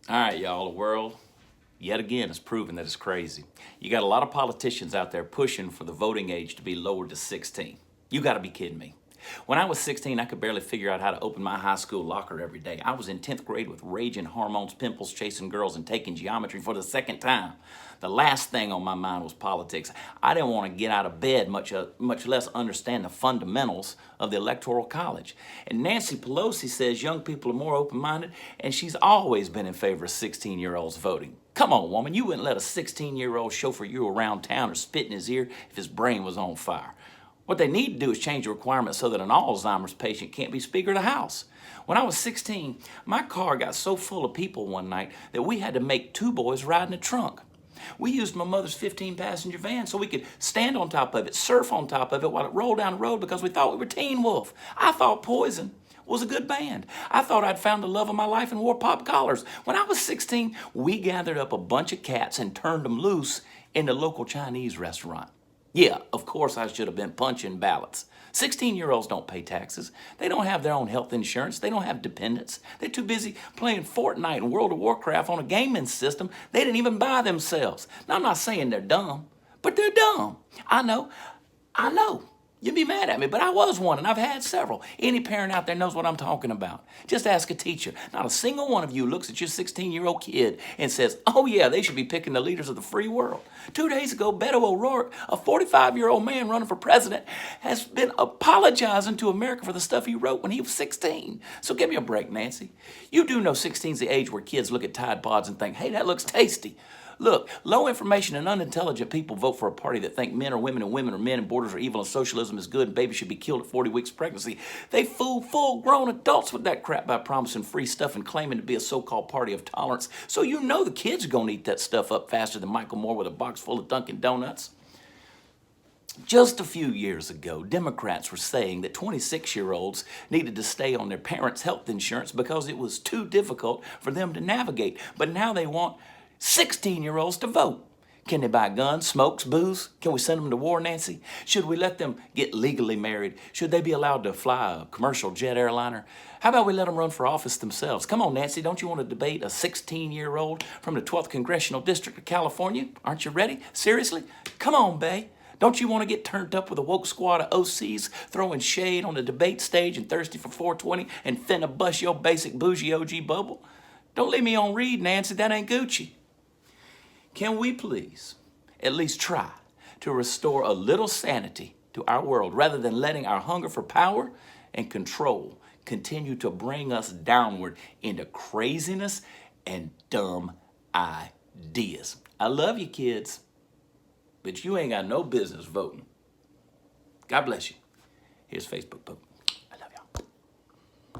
All right, y'all, the world yet again has proven that it's crazy. You got a lot of politicians out there pushing for the voting age to be lowered to 16. You got to be kidding me. When I was 16, I could barely figure out how to open my high school locker every day. I was in 10th grade with raging hormones, pimples, chasing girls, and taking geometry for the second time. The last thing on my mind was politics. I didn't want to get out of bed, much less understand the fundamentals of the Electoral College. And Nancy Pelosi says young people are more open-minded, and she's always been in favor of 16-year-olds voting. Come on, woman, you wouldn't let a 16-year-old chauffeur you around town or spit in his ear if his brain was on fire. What they need to do is change the requirements so that an Alzheimer's patient can't be Speaker of the House. When I was 16, my car got so full of people one night that we had to make two boys ride in the trunk. We used my mother's 15-passenger van so we could stand on top of it, surf on top of it while it rolled down the road because we thought we were Teen Wolf. I thought Poison was a good band. I thought I'd found the love of my life and wore pop collars. When I was 16, we gathered up a bunch of cats and turned them loose in the local Chinese restaurant. Yeah, of course I should have been punching ballots. 16-year-olds don't pay taxes. They don't have their own health insurance. They don't have dependents. They're too busy playing Fortnite and World of Warcraft on a gaming system they didn't even buy themselves. Now, I'm not saying they're dumb, but they're dumb. I know. You'd be mad at me, but I was one, and I've had several. Any parent out there knows what I'm talking about. Just ask a teacher. Not a single one of you looks at your 16-year-old kid and says, oh yeah, they should be picking the leaders of the free world. 2 days ago, Beto O'Rourke, a 45-year-old man running for president, has been apologizing to America for the stuff he wrote when he was 16. So give me a break, Nancy. You do know 16's the age where kids look at Tide Pods and think, hey, that looks tasty. Look, low information and unintelligent people vote for a party that think men are women and women are men and borders are evil and socialism is good and babies should be killed at 40 weeks of pregnancy. They fool full-grown adults with that crap by promising free stuff and claiming to be a so-called party of tolerance. So you know the kids are going to eat that stuff up faster than Michael Moore with a box full of Dunkin' Donuts. Just a few years ago, Democrats were saying that 26-year-olds needed to stay on their parents' health insurance because it was too difficult for them to navigate. But now they want 16-year-olds to vote. Can they buy guns, smokes, booze? Can we send them to war, Nancy? Should we let them get legally married? Should they be allowed to fly a commercial jet airliner? How about we let them run for office themselves? Come on, Nancy, don't you want to debate a 16-year-old from the 12th Congressional District of California? Aren't you ready? Seriously? Come on, bae. Don't you want to get turned up with a woke squad of OCs throwing shade on the debate stage and thirsty for 420 and finna bust your basic bougie OG bubble? Don't leave me on read, Nancy. That ain't Gucci. Can we please at least try to restore a little sanity to our world rather than letting our hunger for power and control continue to bring us downward into craziness and dumb ideas? I love you, kids, but you ain't got no business voting. God bless you. Here's Facebook Pope.